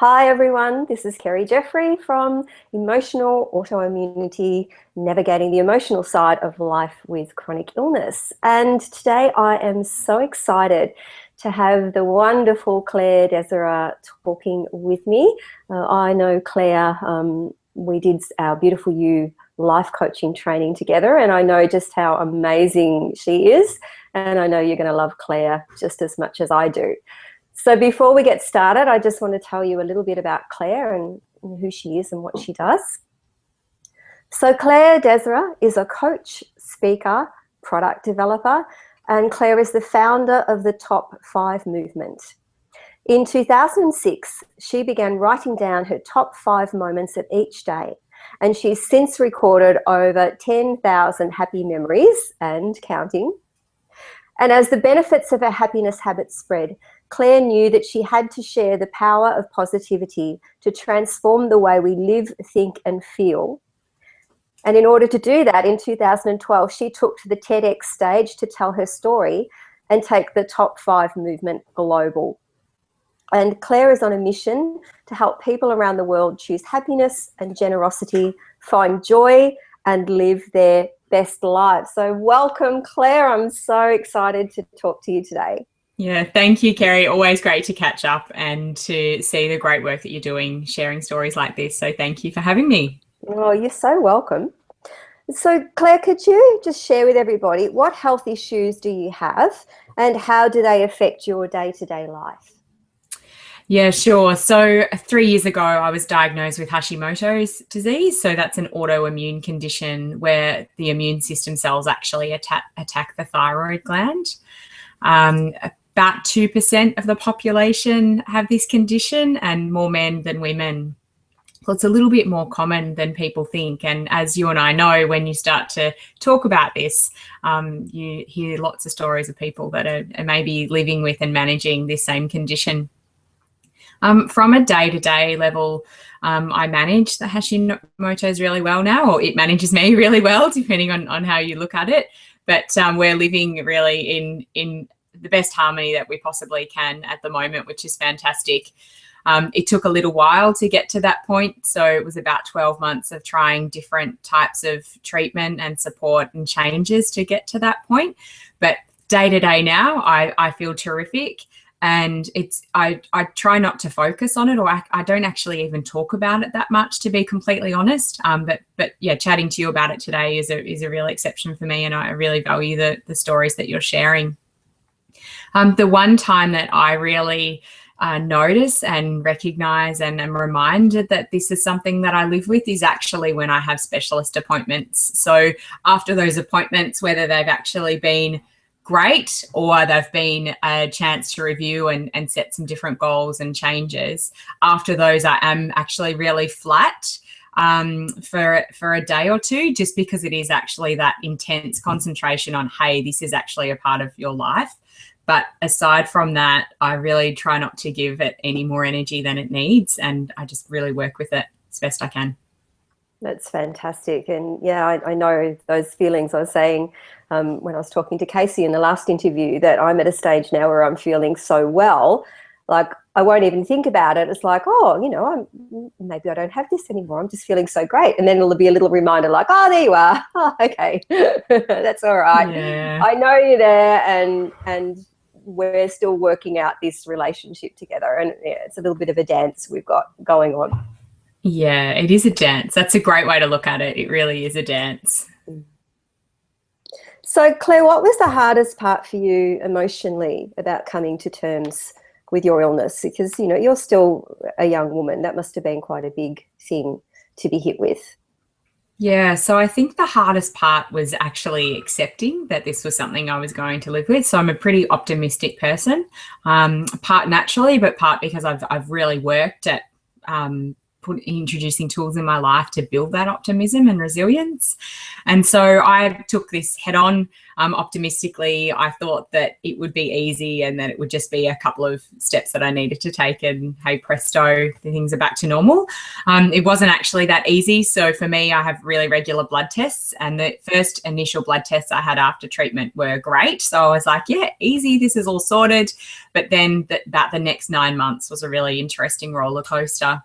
Hi everyone, this is Kerry Jeffrey from Emotional Autoimmunity, Navigating the Emotional Side of Life with Chronic Illness. And today I am so excited to have the wonderful Clare Desira talking with me. I know Clare, we did our Beautiful You life coaching training together, and I know just how amazing she is. And I know you're going to love Clare just as much as I do. So before we get started, I just want to tell you a little bit about Clare and who she is and what she does. So Clare Desira is a coach, speaker, product developer, and Clare is the founder of the Top 5 movement. In 2006, she began writing down her top 5 moments of each day, and she's since recorded over 10,000 happy memories and counting. And as the benefits of her happiness habits spread, Clare knew that she had to share the power of positivity to transform the way we live, think, and feel. And in order to do that, in 2012, she took to the TEDx stage to tell her story and take the Top 5 movement global. And Clare is on a mission to help people around the world choose happiness and generosity, find joy, and live their best lives. So welcome, Clare. I'm so excited to talk to you today. Yeah, thank you, Kerry. Always great to catch up and to see the great work that you're doing, sharing stories like this. So thank you for having me. Oh, you're so welcome. So Clare, could you just share with everybody what health issues do you have and how do they affect your day-to-day life? Yeah, sure. So 3 years ago, I was diagnosed with Hashimoto's disease. So that's an autoimmune condition where the immune system cells actually attack the thyroid gland. About 2% of the population have this condition, and more men than women. So it's a little bit more common than people think. And as you and I know, when you start to talk about this, you hear lots of stories of people that are maybe living with and managing this same condition. From a day-to-day level, I manage the Hashimoto's really well now, or it manages me really well, depending on how you look at it. But we're living really in the best harmony that we possibly can at the moment, which is fantastic. It took a little while to get to that point. So it was about 12 months of trying different types of treatment and support and changes to get to that point. But day to day now, I feel terrific. And I try not to focus on it, or I don't actually even talk about it that much, to be completely honest. But yeah, chatting to you about it today is a real exception for me, and I really value the stories that you're sharing. The one time that I really notice and recognize and am reminded that this is something that I live with is actually when I have specialist appointments. So after those appointments, whether they've actually been great or they've been a chance to review and set some different goals and changes, after those I am actually really flat for a day or two, just because it is actually that intense concentration on, hey, this is actually a part of your life. But aside from that, I really try not to give it any more energy than it needs, and I just really work with it as best I can. That's fantastic. And yeah, I know those feelings. I was saying when I was talking to Casey in the last interview that I'm at a stage now where I'm feeling so well, like I won't even think about it. It's like, oh, you know, maybe I don't have this anymore. I'm just feeling so great. And then it'll be a little reminder like, oh, there you are. Oh, okay, that's all right. Yeah. I know you're there, and we're still working out this relationship together. And yeah, it's a little bit of a dance we've got going on. Yeah, it is a dance. That's a great way to look at it. It really is a dance. So Clare, what was the hardest part for you emotionally about coming to terms with your illness? Because, you know, you're still a young woman. That must have been quite a big thing to be hit with. Yeah, so I think the hardest part was actually accepting that this was something I was going to live with. So I'm a pretty optimistic person, part naturally, but part because I've really worked at introducing tools in my life to build that optimism and resilience. And so I took this head on. Optimistically, I thought that it would be easy and that it would just be a couple of steps that I needed to take, and hey presto, things are back to normal. It wasn't actually that easy. So for me, I have really regular blood tests, and the first initial blood tests I had after treatment were great. So I was like, yeah, easy, this is all sorted. But then about the next 9 months was a really interesting roller coaster.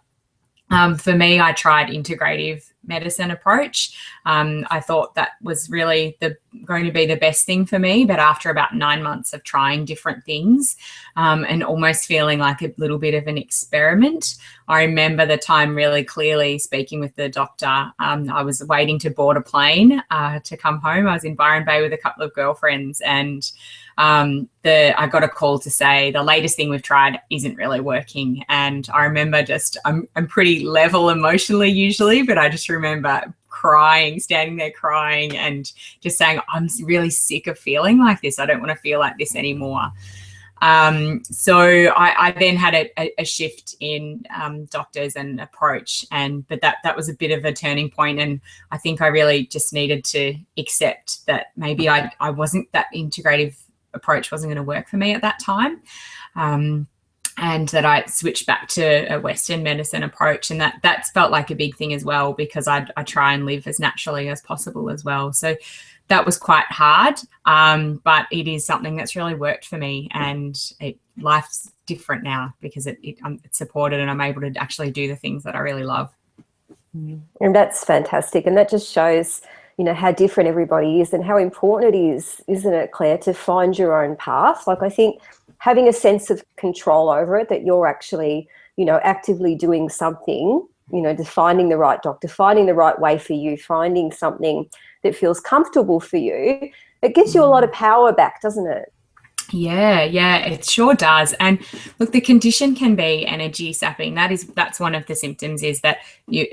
For me, I tried integrative medicine approach. I thought that was really going to be the best thing for me. But after about 9 months of trying different things and almost feeling like a little bit of an experiment, I remember the time really clearly speaking with the doctor. I was waiting to board a plane to come home. I was in Byron Bay with a couple of girlfriends, and I got a call to say the latest thing we've tried isn't really working. And I remember I'm pretty level emotionally usually, but I just remember crying, standing there crying and just saying, I'm really sick of feeling like this. I don't want to feel like this anymore. So I then had a shift in doctors and approach, but that was a bit of a turning point. And I think I really just needed to accept that maybe I wasn't, that integrative approach wasn't going to work for me at that time. And that I switched back to a Western medicine approach. And that's felt like a big thing as well, because I try and live as naturally as possible as well. So that was quite hard, but it is something that's really worked for me, and life's different now because it's supported and I'm able to actually do the things that I really love. And that's fantastic. And that just shows, how different everybody is and how important it is, isn't it, Claire, to find your own path? Like, I think having a sense of control over it, that you're actually, actively doing something, finding the right doctor, finding the right way for you, finding something that feels comfortable for you, it gives you a lot of power back, doesn't it? Yeah, it sure does. And look, the condition can be energy sapping. That's one of the symptoms, is that you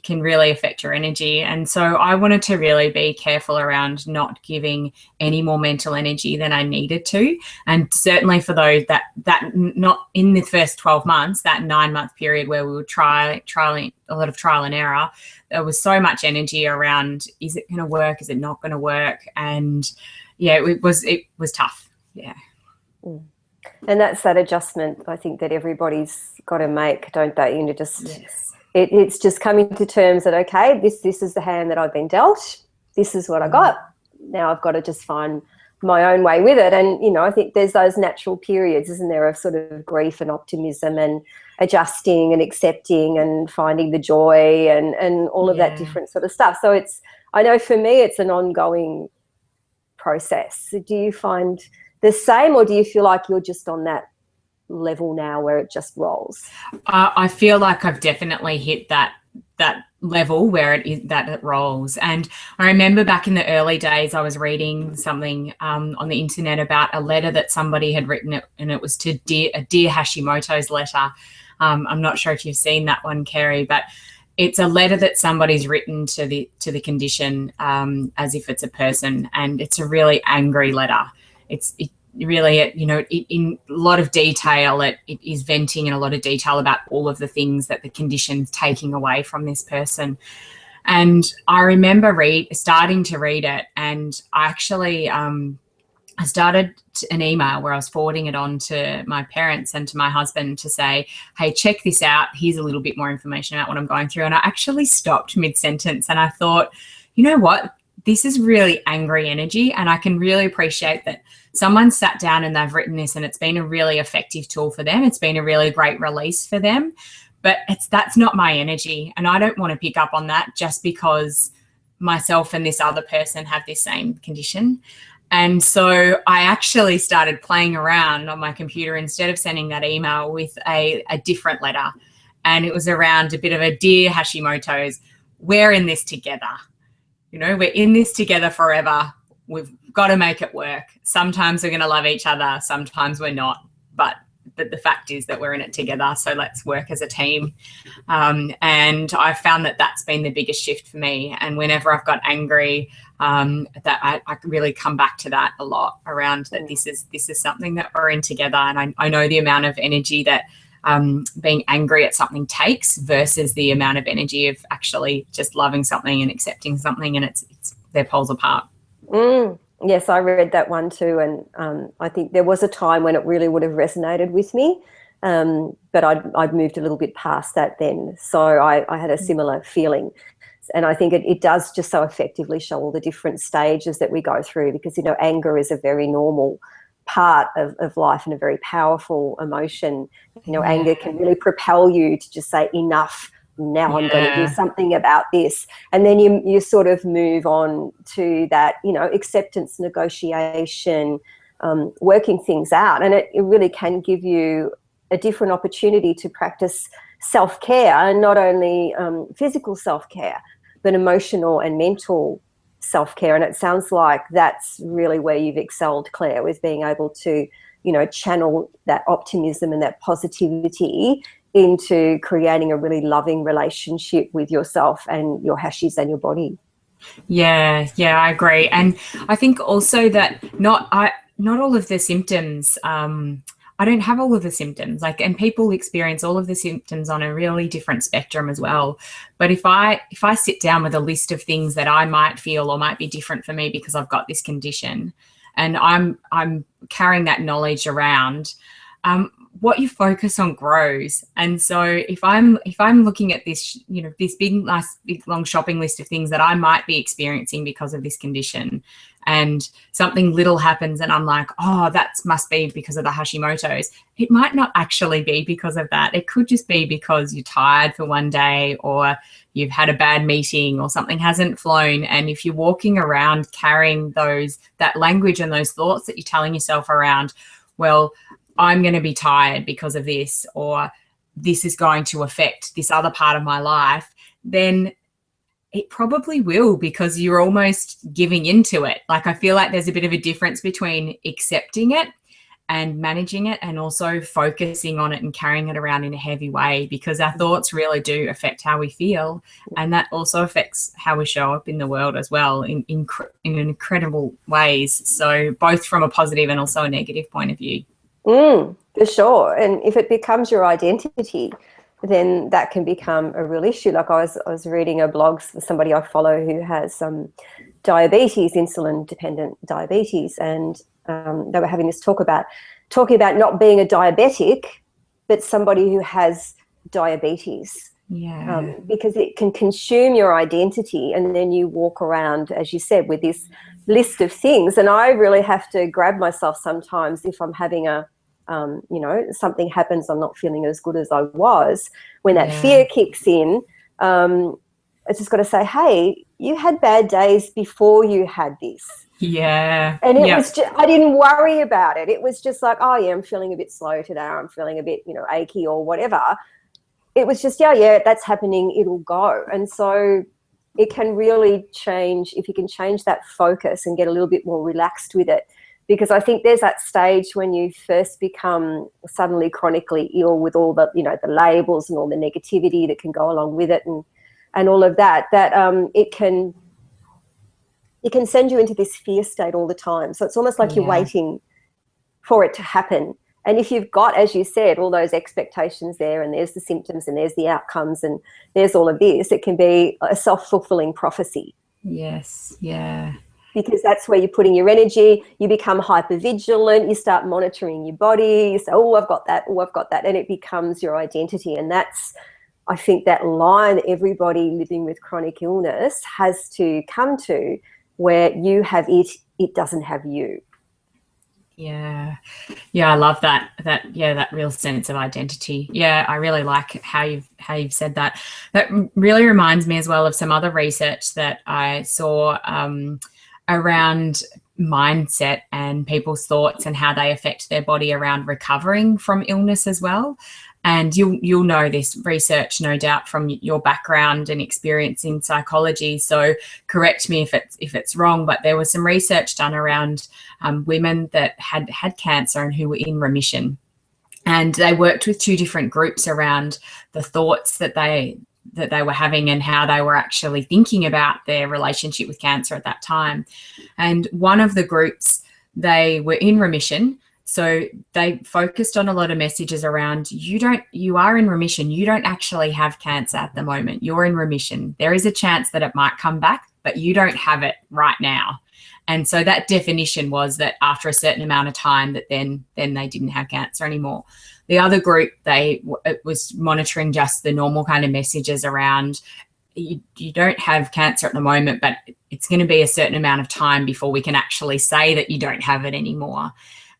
can really affect your energy. And so I wanted to really be careful around not giving any more mental energy than I needed to. And certainly for those that not in the first 12 months, that 9-month period where we were trialing a lot of trial and error, there was so much energy around, is it going to work? Is it not going to work? And yeah, it was tough. Yeah. And that's that adjustment, I think, that everybody's got to make, don't they? Yes. It's just coming to terms that, okay, this is the hand that I've been dealt. This is what I got. Now I've got to just find my own way with it. And, I think there's those natural periods, isn't there, of sort of grief and optimism and adjusting and accepting and finding the joy and all of that different sort of stuff. So I know for me, it's an ongoing process. Do you find the same, or do you feel like you're just on that level now where it just rolls? I feel like I've definitely hit that level where it rolls. And I remember back in the early days, I was reading something on the internet about a letter that somebody had written, and it was to dear Hashimoto's letter. I'm not sure if you've seen that one, Kerry, but it's a letter that somebody's written to the condition as if it's a person, and it's a really angry letter. It really, in a lot of detail, it is venting in a lot of detail about all of the things that the condition's taking away from this person. And I remember starting to read it, and I actually I started an email where I was forwarding it on to my parents and to my husband to say, hey, check this out. Here's a little bit more information about what I'm going through. And I actually stopped mid-sentence, and I thought, you know what? This is really angry energy, and I can really appreciate that someone sat down and they've written this, and it's been a really effective tool for them. It's been a really great release for them, but that's not my energy, and I don't want to pick up on that just because myself and this other person have this same condition. And so I actually started playing around on my computer instead of sending that email with a different letter, and it was around a bit of a dear Hashimoto's, we're in this together. We're in this together forever. We've got to make it work. Sometimes we're going to love each other. Sometimes we're not. But the fact is that we're in it together. So let's work as a team. And I found that that's been the biggest shift for me. And whenever I've got angry, that I really come back to that a lot around that this is something that we're in together. And I know the amount of energy that being angry at something takes versus the amount of energy of actually just loving something and accepting something, and it's they're poles apart. Yes, I read that one too, and I think there was a time when it really would have resonated with me, but I'd moved a little bit past that then, so I had a similar feeling. And I think it does just so effectively show all the different stages that we go through, because, you know, anger is a very normal part of life and a very powerful emotion. You know, anger can really propel you to just say, enough, now I'm going to do something about this. And then you sort of move on to that, you know, acceptance, negotiation, working things out. And it really can give you a different opportunity to practice self-care, and not only physical self-care, but emotional and mental self-care. And it sounds like that's really where you've excelled, Clare, with being able to, you know, channel that optimism and that positivity into creating a really loving relationship with yourself and your hashies and your body. Yeah, I agree. And I think also that not all of the symptoms, I don't have all of the symptoms, like, and people experience all of the symptoms on a really different spectrum as well. But if I sit down with a list of things that I might feel or might be different for me because I've got this condition, and I'm carrying that knowledge around, what you focus on grows. And so if I'm looking at this, you know, this big long shopping list of things that I might be experiencing because of this condition, and something little happens and I'm like, oh, that must be because of the Hashimoto's, it might not actually be because of that. It could just be because you're tired for one day, or you've had a bad meeting, or something hasn't flown. And if you're walking around carrying that language and those thoughts that you're telling yourself around, well, I'm going to be tired because of this, or this is going to affect this other part of my life, then it probably will, because you're almost giving into it. Like, I feel like there's a bit of a difference between accepting it and managing it, and also focusing on it and carrying it around in a heavy way, because our thoughts really do affect how we feel. And that also affects how we show up in the world as well, in incredible ways. So both from a positive and also a negative point of view. For sure. And if it becomes your identity, then that can become a real issue. Like, I was reading a blog for somebody I follow who has diabetes, insulin-dependent diabetes, and they were having this talking about not being a diabetic, but somebody who has diabetes. Yeah. Because it can consume your identity, and then you walk around, as you said, with this list of things. And I really have to grab myself sometimes if I'm having you know, something happens, I'm not feeling as good as I was. When that fear kicks in, I just got to say, hey, you had bad days before you had this. Yeah. And it was just, I didn't worry about it. It was just like, oh yeah, I'm feeling a bit slow today, or I'm feeling a bit, you know, achy or whatever. It was just, yeah, that's happening, it'll go. And so it can really change, if you can change that focus and get a little bit more relaxed with it. Because I think there's that stage when you first become suddenly chronically ill, with all the, you know, the labels and all the negativity that can go along with it, and all of that, it can send you into this fear state all the time. So it's almost like you're waiting for it to happen. And if you've got, as you said, all those expectations there, and there's the symptoms and there's the outcomes and there's all of this, it can be a self-fulfilling prophecy. Yes, yeah. Because that's where you're putting your energy. You become hypervigilant. You start monitoring your body. You say, oh, I've got that. Oh, I've got that. And it becomes your identity. And that's, I think, that line that everybody living with chronic illness has to come to, where you have it, it doesn't have you. Yeah, I love that real sense of identity. Yeah, I really like how you've said that. That really reminds me as well of some other research that I saw around mindset and people's thoughts and how they affect their body around recovering from illness as well. And you'll know this research, no doubt, from your background and experience in psychology. So correct me if it's wrong, but there was some research done around women that had cancer and who were in remission. And they worked with two different groups around the thoughts that they were having and how they were actually thinking about their relationship with cancer at that time. And one of the groups, they were in remission, So they focused on a lot of messages around you are in remission. You don't actually have cancer at the moment. You're in remission. There is a chance that it might come back, but you don't have it right now. And so that definition was that after a certain amount of time that then they didn't have cancer anymore. The other group, it was monitoring just the normal kind of messages around you don't have cancer at the moment, but it's going to be a certain amount of time before we can actually say that you don't have it anymore.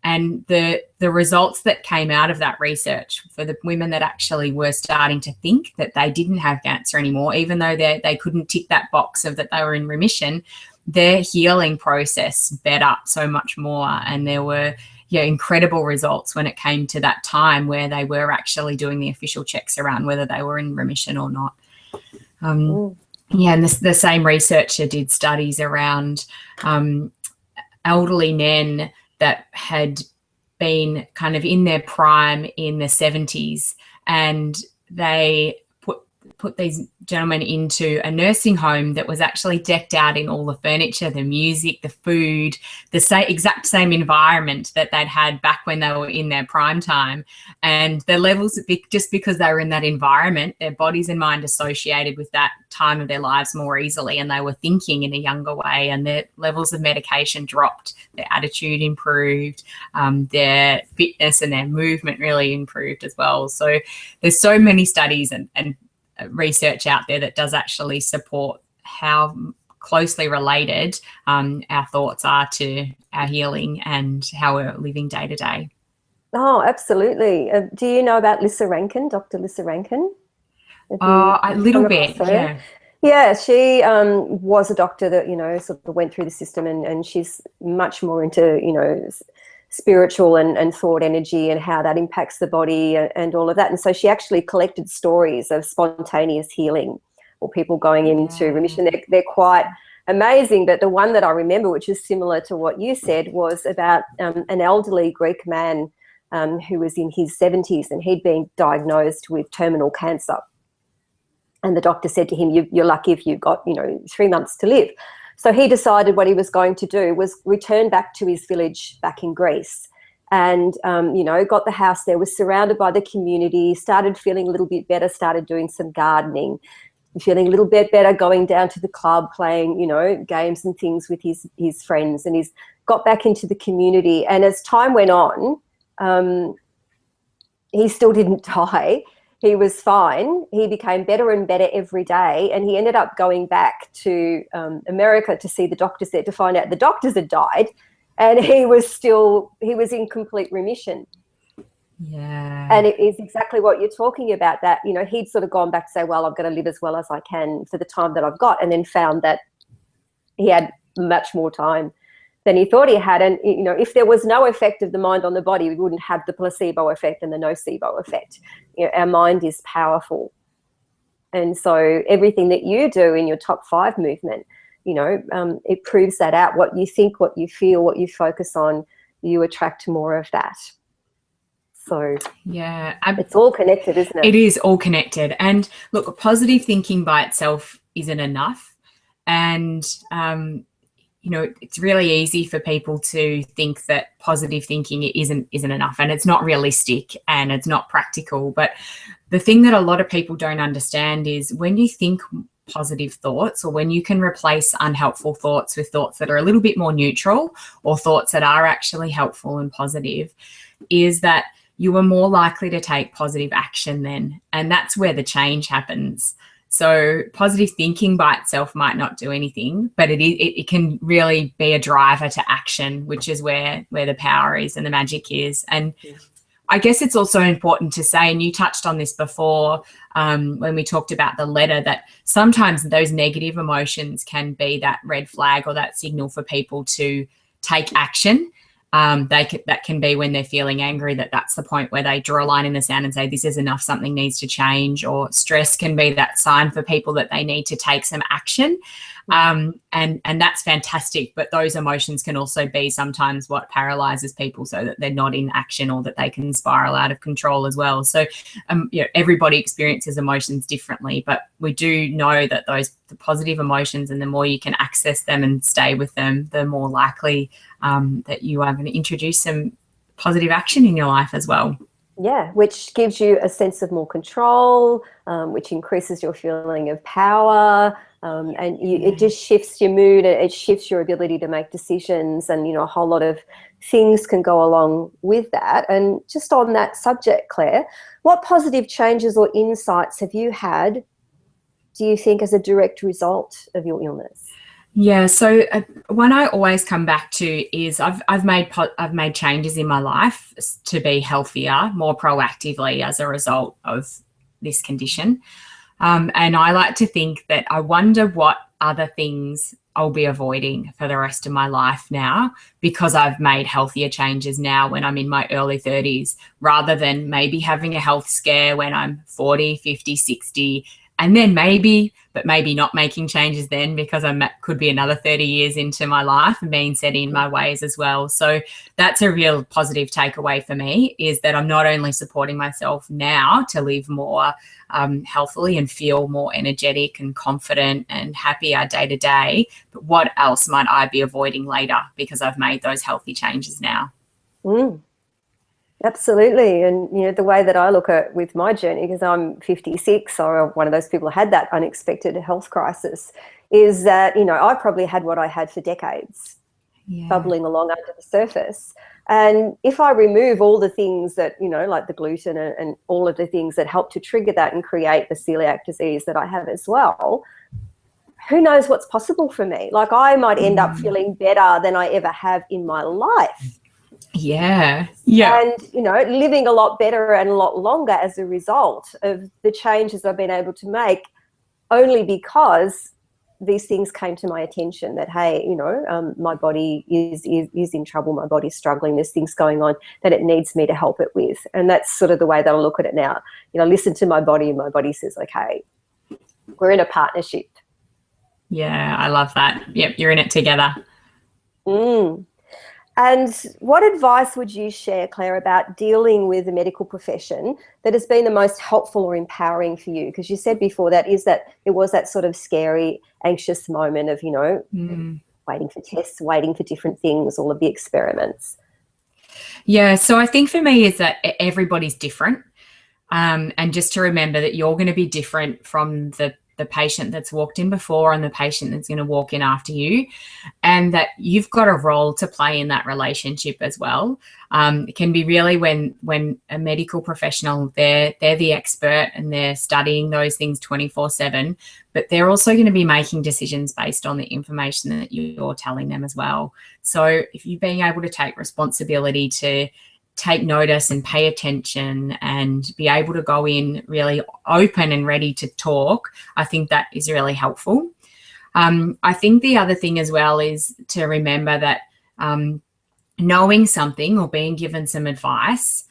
And the results that came out of that research for the women that actually were starting to think that they didn't have cancer anymore, even though they couldn't tick that box of that they were in remission, their healing process sped up so much more. And there were incredible results when it came to that time where they were actually doing the official checks around whether they were in remission or not. And the same researcher did studies around elderly men that had been kind of in their prime in the 70s, and they put these gentlemen into a nursing home that was actually decked out in all the furniture, the music, the food, the exact same environment that they'd had back when they were in their prime time. And their levels, just because they were in that environment, their bodies and mind associated with that time of their lives more easily, and they were thinking in a younger way, and their levels of medication dropped, their attitude improved, their fitness and their movement really improved as well. So there's so many studies and research out there that does actually support how closely related our thoughts are to our healing and how we're living day to day. Oh, absolutely. Do you know about Lissa Rankin, Dr. Lissa Rankin? A little bit, yeah. Yeah, she was a doctor that, sort of went through the system, and she's much more into, spiritual and thought energy and how that impacts the body and all of that. And so she actually collected stories of spontaneous healing or people going into remission. They're quite amazing. But the one that I remember, which is similar to what you said, was about an elderly Greek man who was in his 70s, and he'd been diagnosed with terminal cancer. And the doctor said to him, you're lucky if you've got, 3 months to live. So he decided what he was going to do was return back to his village back in Greece, and, got the house there, was surrounded by the community, started feeling a little bit better, started doing some gardening, feeling a little bit better, going down to the club, playing, games and things with his friends. And he's got back into the community. And as time went on, he still didn't die. He was fine. He became better and better every day. And he ended up going back to America to see the doctors there to find out the doctors had died. And he was in complete remission. Yeah. And it is exactly what you're talking about, that, he'd sort of gone back to say, well, I've got to live as well as I can for the time that I've got. And then found that he had much more time than he thought he had. And, if there was no effect of the mind on the body, we wouldn't have the placebo effect and the nocebo effect. Our mind is powerful. And so everything that you do in your top 5 movement, it proves that out. What you think, what you feel, what you focus on, you attract more of that. So yeah, it's all connected, isn't it? It is all connected. And look, positive thinking by itself isn't enough. And, it's really easy for people to think that positive thinking isn't enough, and it's not realistic and it's not practical. But the thing that a lot of people don't understand is when you think positive thoughts, or when you can replace unhelpful thoughts with thoughts that are a little bit more neutral, or thoughts that are actually helpful and positive, is that you are more likely to take positive action then. And that's where the change happens. So positive thinking by itself might not do anything, but it can really be a driver to action, which is where the power is and the magic is. And I guess it's also important to say, and you touched on this before when we talked about the letter, that sometimes those negative emotions can be that red flag or that signal for people to take action. That can be when they're feeling angry, that's the point where they draw a line in the sand and say, this is enough, something needs to change. Or stress can be that sign for people that they need to take some action. And that's fantastic. But those emotions can also be sometimes what paralyzes people so that they're not in action, or that they can spiral out of control as well. So, everybody experiences emotions differently, but we do know that the positive emotions, and the more you can access them and stay with them, the more likely that you are going to introduce some positive action in your life as well. Yeah, which gives you a sense of more control, which increases your feeling of power, and it just shifts your mood. It shifts your ability to make decisions, and a whole lot of things can go along with that. And just on that subject, Claire, what positive changes or insights have you had, do you think, as a direct result of your illness? Yeah, so one I always come back to is I've made changes in my life to be healthier, more proactively as a result of this condition. And I like to think that I wonder what other things I'll be avoiding for the rest of my life now, because I've made healthier changes now when I'm in my early 30s, rather than maybe having a health scare when I'm 40, 50, 60, and then maybe not making changes then, because I could be another 30 years into my life and being set in my ways as well. So that's a real positive takeaway for me, is that I'm not only supporting myself now to live more healthily and feel more energetic and confident and happier day to day, but what else might I be avoiding later because I've made those healthy changes now? Absolutely. And, the way that I look at with my journey, because I'm 56, so one of those people who had that unexpected health crisis, is that, I probably had what I had for decades, bubbling along under the surface. And if I remove all the things that, like the gluten and all of the things that help to trigger that and create the celiac disease that I have as well, who knows what's possible for me? Like, I might end up feeling better than I ever have in my life. Yeah. And, living a lot better and a lot longer as a result of the changes I've been able to make, only because these things came to my attention that, hey, my body is in trouble, my body's struggling, there's things going on that it needs me to help it with. And that's sort of the way that I look at it now. Listen to my body, and my body says, okay, we're in a partnership. Yeah, I love that. Yep, you're in it together. And what advice would you share, Claire, about dealing with the medical profession that has been the most helpful or empowering for you? Because you said before that it was that sort of scary, anxious moment of, waiting for tests, waiting for different things, all of the experiments. Yeah, so I think for me is that everybody's different. And just to remember that you're going to be different from the patient that's walked in before and the patient that's going to walk in after you, and that you've got a role to play in that relationship as well. It can be really when a medical professional, they're the expert and they're studying those things 24/7, but they're also going to be making decisions based on the information that you're telling them as well. So if you're being able to take responsibility to take notice and pay attention and be able to go in really open and ready to talk, I think that is really helpful. I think the other thing as well is to remember that knowing something or being given some advice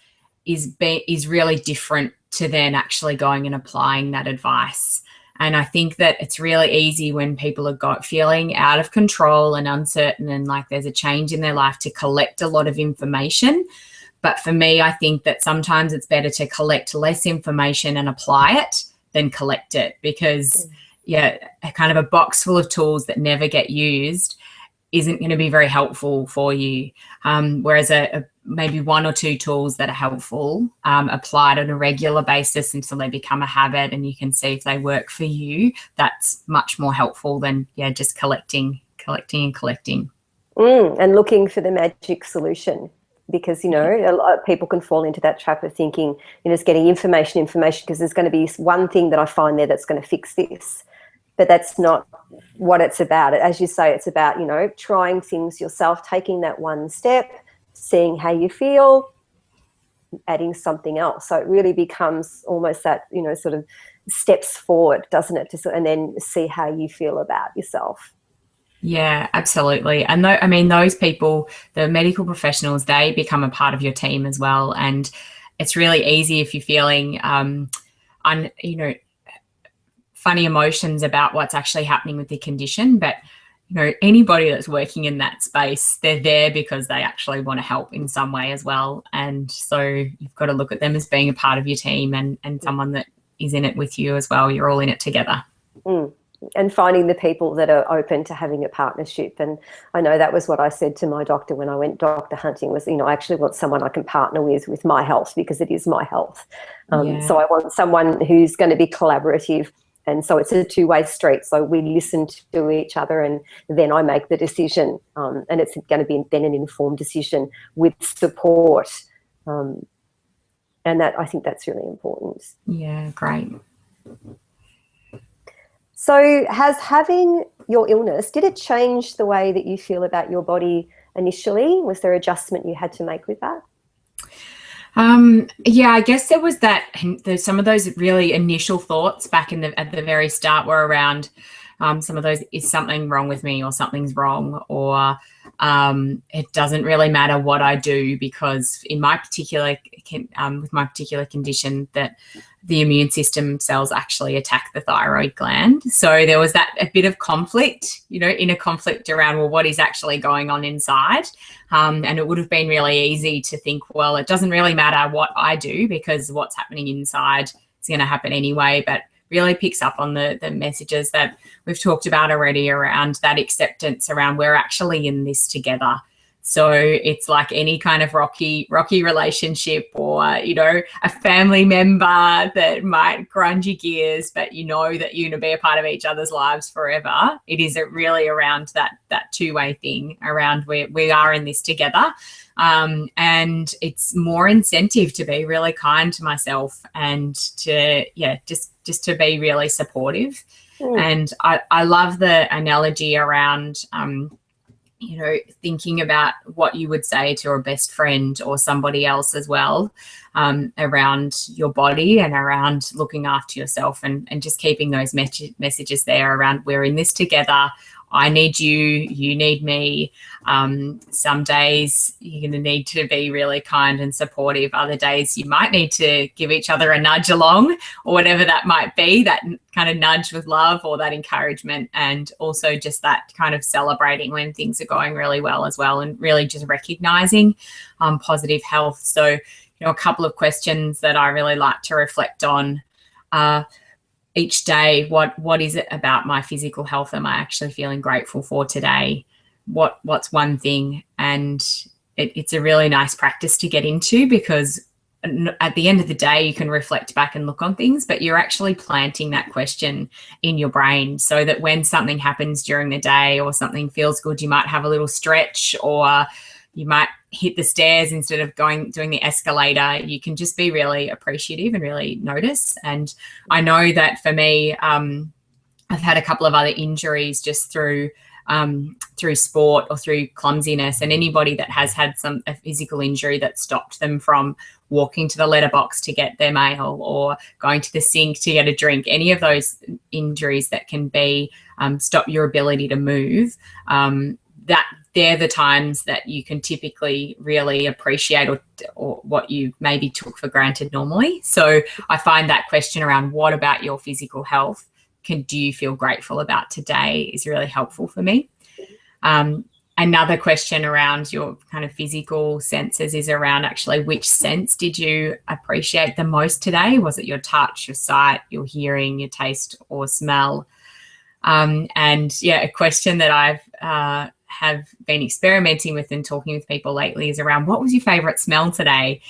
is really different to then actually going and applying that advice. And I think that it's really easy when people are feeling out of control and uncertain and like there's a change in their life to collect a lot of information. But for me, I think that sometimes it's better to collect less information and apply it than collect it, because, kind of a box full of tools that never get used isn't going to be very helpful for you. Whereas maybe one or two tools that are helpful, applied on a regular basis until they become a habit and you can see if they work for you, that's much more helpful than, just collecting. And looking for the magic solution. Because, a lot of people can fall into that trap of thinking, just getting information, because there's going to be one thing that I find there that's going to fix this. But that's not what it's about. As you say, it's about, trying things yourself, taking that one step, seeing how you feel, adding something else. So it really becomes almost that, sort of steps forward, doesn't it? And then see how you feel about yourself. Yeah, absolutely. And those people, the medical professionals, they become a part of your team as well. And it's really easy if you're feeling, funny emotions about what's actually happening with the condition. But, anybody that's working in that space, they're there because they actually want to help in some way as well. And so you've got to look at them as being a part of your team and someone that is in it with you as well. You're all in it together. and finding the people that are open to having a partnership. And I know that was what I said to my doctor when I went doctor hunting was, I actually want someone I can partner with my health, because it is my health. So I want someone who's going to be collaborative. And so it's a two-way street. So we listen to each other, and then I make the decision. And it's going to be then an informed decision with support. And that, I think that's really important. Yeah, great. So has having your illness, did it change the way that you feel about your body initially? Was there adjustment you had to make with that? Yeah, I guess there was that. There's some of those really initial thoughts back at the very start were around some of those, is something wrong with me, or something's wrong, or it doesn't really matter what I do, because in my particular with my particular condition, that the immune system cells actually attack the thyroid gland. So there was a bit of conflict, inner conflict around, well, what is actually going on inside? And it would have been really easy to think, well, it doesn't really matter what I do, because what's happening inside is going to happen anyway. But really picks up on the messages that we've talked about already around that acceptance around we're actually in this together. So it's like any kind of rocky relationship, or, a family member that might grind your gears, but that you're going to be a part of each other's lives forever. It is really around that two-way thing around we are in this together. And it's more incentive to be really kind to myself, and to, just to be really supportive. And I love the analogy around, thinking about what you would say to a best friend or somebody else as well, around your body and around looking after yourself, and just keeping those messages there around we're in this together. I need you, you need me. Some days you're going to need to be really kind and supportive. Other days you might need to give each other a nudge along, or whatever that might be, that kind of nudge with love, or that encouragement. And also just that kind of celebrating when things are going really well as well, and really just recognizing positive health. So, a couple of questions that I really like to reflect on each day. What is it about my physical health am I actually feeling grateful for today? What's one thing? And it's a really nice practice to get into, because at the end of the day you can reflect back and look on things, but you're actually planting that question in your brain, so that when something happens during the day or something feels good, you might have a little stretch, or you might hit the stairs instead of doing the escalator. You can just be really appreciative and really notice. And I know that for me, I've had a couple of other injuries just through sport or through clumsiness, and anybody that has had a physical injury that stopped them from walking to the letterbox to get their mail, or going to the sink to get a drink, any of those injuries that can be stop your ability to move, that they're the times that you can typically really appreciate, or what you maybe took for granted normally. So I find that question around what about your physical health do you feel grateful about today is really helpful for me. Another question around your kind of physical senses is around actually which sense did you appreciate the most today? Was it your touch, your sight, your hearing, your taste, or smell? A question that I've have been experimenting with and talking with people lately is around what was your favorite smell today?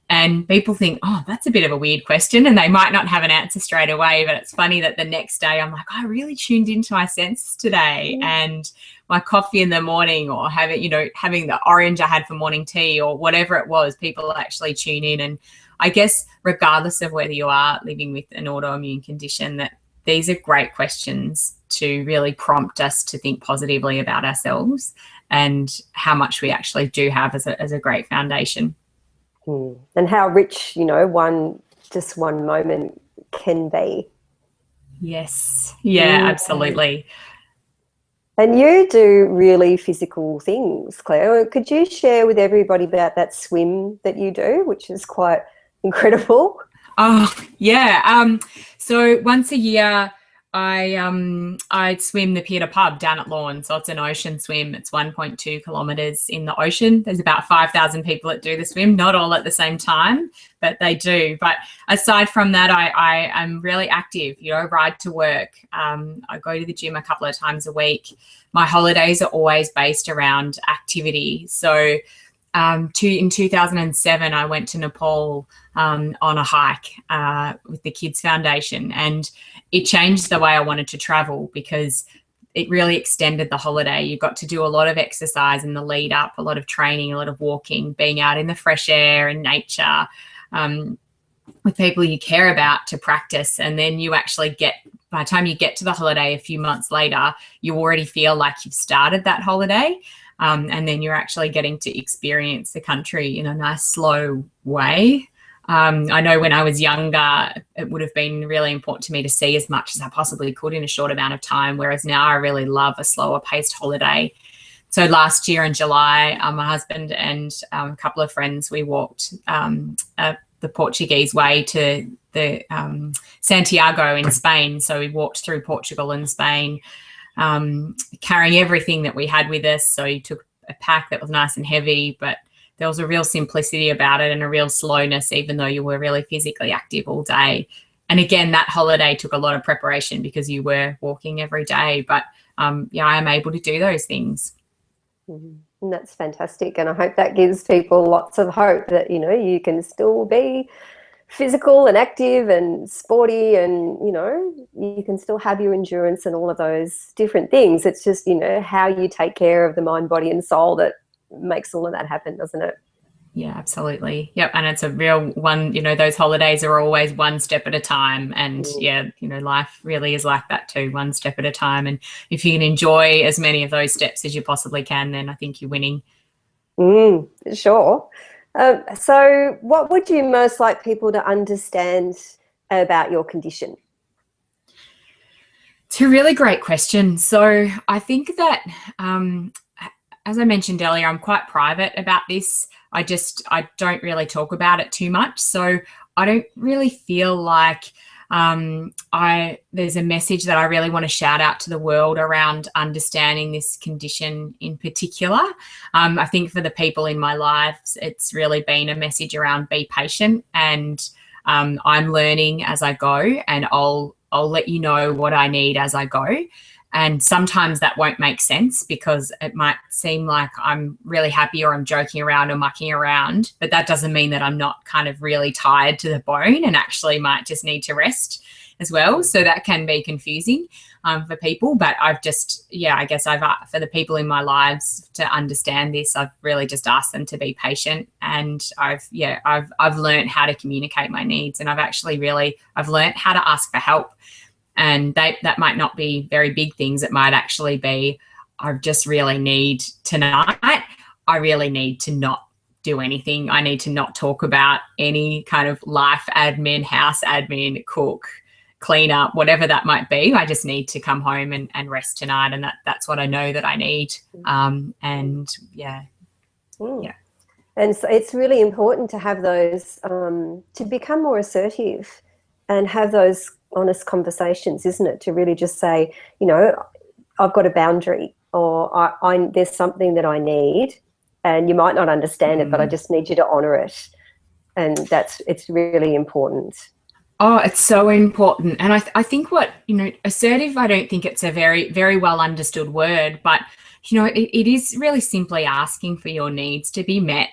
And people think, oh, that's a bit of a weird question, and they might not have an answer straight away. But it's funny that the next day I'm like, I really tuned into my senses today, and my coffee in the morning, or having the orange I had for morning tea, or whatever it was, people actually tune in. And I guess regardless of whether you are living with an autoimmune condition, that these are great questions to really prompt us to think positively about ourselves and how much we actually do have as a great foundation. And how rich, one moment can be. Yes. Yeah, absolutely. And you do really physical things, Claire. Could you share with everybody about that swim that you do, which is quite incredible? Oh, yeah. So once a year, I swim the Pier Pub down at Lawn, so it's an ocean swim. It's 1.2 kilometres in the ocean. There's about 5,000 people that do the swim, not all at the same time, but they do. But aside from that, I am really active. You know, ride to work. I go to the gym a couple of times a week. My holidays are always based around activity. So in 2007, I went to Nepal on a hike with the Kids Foundation, and it changed the way I wanted to travel because it really extended the holiday. You got to do a lot of exercise in the lead up, a lot of training, a lot of walking, being out in the fresh air and nature with people you care about to practice. And then you actually by the time you get to the holiday a few months later, you already feel like you've started that holiday. And then you're actually getting to experience the country in a nice, slow way. I know when I was younger, it would have been really important to me to see as much as I possibly could in a short amount of time, whereas now I really love a slower paced holiday. So last year in July, my husband and a couple of friends, we walked the Portuguese way to the Santiago in Spain. So we walked through Portugal and Spain, carrying everything that we had with us. So you took a pack that was nice and heavy, but there was a real simplicity about it and a real slowness, even though you were really physically active all day. And again, that holiday took a lot of preparation because you were walking every day. But yeah, I am able to do those things. And that's fantastic. And I hope that gives people lots of hope that, you know, you can still be physical and active and sporty, and, you know, you can still have your endurance and all of those different things. It's just, you know, how you take care of the mind, body and soul that makes all of that happen, doesn't it? Yeah, absolutely. Yep. And it's a real one, you know, those holidays are always one step at a time. And yeah, you know, life really is like that too, one step at a time. And if you can enjoy as many of those steps as you possibly can, then I think you're winning. Sure. So what would you most like people to understand about your condition? It's a really great question. So I think that, as I mentioned earlier, I'm quite private about this. I don't really talk about it too much. So I don't really feel like there's a message that I really want to shout out to the world around understanding this condition in particular. I think for the people in my lives, it's really been a message around be patient, and I'm learning as I go, and I'll let you know what I need as I go. And sometimes that won't make sense because it might seem like I'm really happy or I'm joking around or mucking around, but that doesn't mean that I'm not kind of really tired to the bone and actually might just need to rest as well. So that can be confusing for people, but I guess for the people in my lives to understand this, I've really just asked them to be patient, and I've learned how to communicate my needs, and I've learned how to ask for help. And that might not be very big things. It might actually be, I just really need tonight, I really need to not do anything. I need to not talk about any kind of life admin, house admin, cook, clean up, whatever that might be. I just need to come home and rest tonight. And that's what I know that I need. And yeah. And so it's really important to have those, to become more assertive and have those honest conversations, isn't it? To really just say, you know, I've got a boundary, or there's something that I need, and you might not understand it, but I just need you to honor it. And it's really important. Oh, it's so important. And I think assertive, I don't think it's a very, very well understood word, but, you know, it is really simply asking for your needs to be met.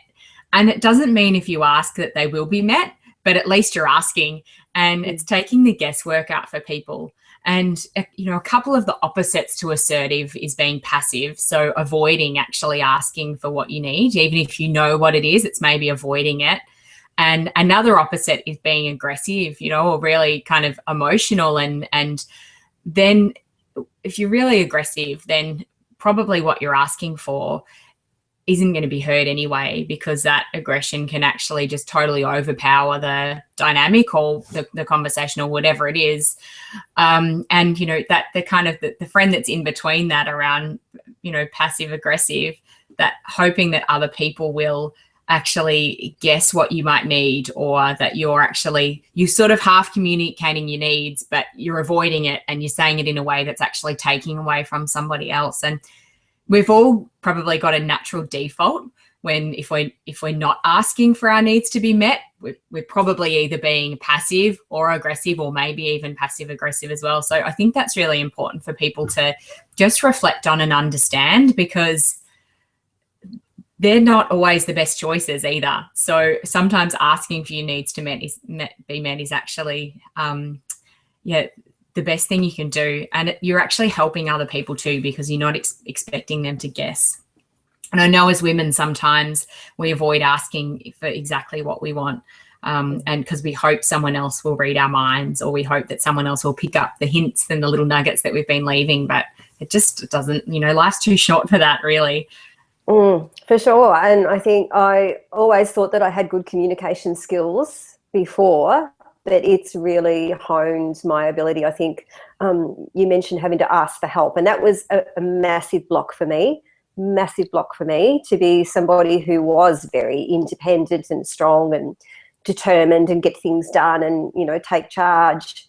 And it doesn't mean if you ask that they will be met, but at least you're asking, and it's taking the guesswork out for people. And, you know, a couple of the opposites to assertive is being passive. So avoiding actually asking for what you need, even if you know what it is, it's maybe avoiding it. And another opposite is being aggressive, you know, or really kind of emotional. And then if you're really aggressive, then probably what you're asking for isn't going to be heard anyway, because that aggression can actually just totally overpower the dynamic or the conversation or whatever it is. And, you know, that the kind of the friend that's in between that around, you know, passive aggressive, that hoping that other people will actually guess what you might need, or that you sort of half communicating your needs, but you're avoiding it and you're saying it in a way that's actually taking away from somebody else. And we've all probably got a natural default when if we're not asking for our needs to be met, we're probably either being passive or aggressive, or maybe even passive aggressive as well. So I think that's really important for people to just reflect on and understand, because they're not always the best choices either. So sometimes asking for your needs to be met is actually, the best thing you can do. And you're actually helping other people too, because you're not expecting them to guess. And I know as women, sometimes we avoid asking for exactly what we want. And because we hope someone else will read our minds, or we hope that someone else will pick up the hints and the little nuggets that we've been leaving. But it just doesn't, life's too short for that, really. For sure. And I think I always thought that I had good communication skills before, but it's really honed my ability. I think you mentioned having to ask for help, and that was a massive block for me to be somebody who was very independent and strong and determined and get things done and, take charge.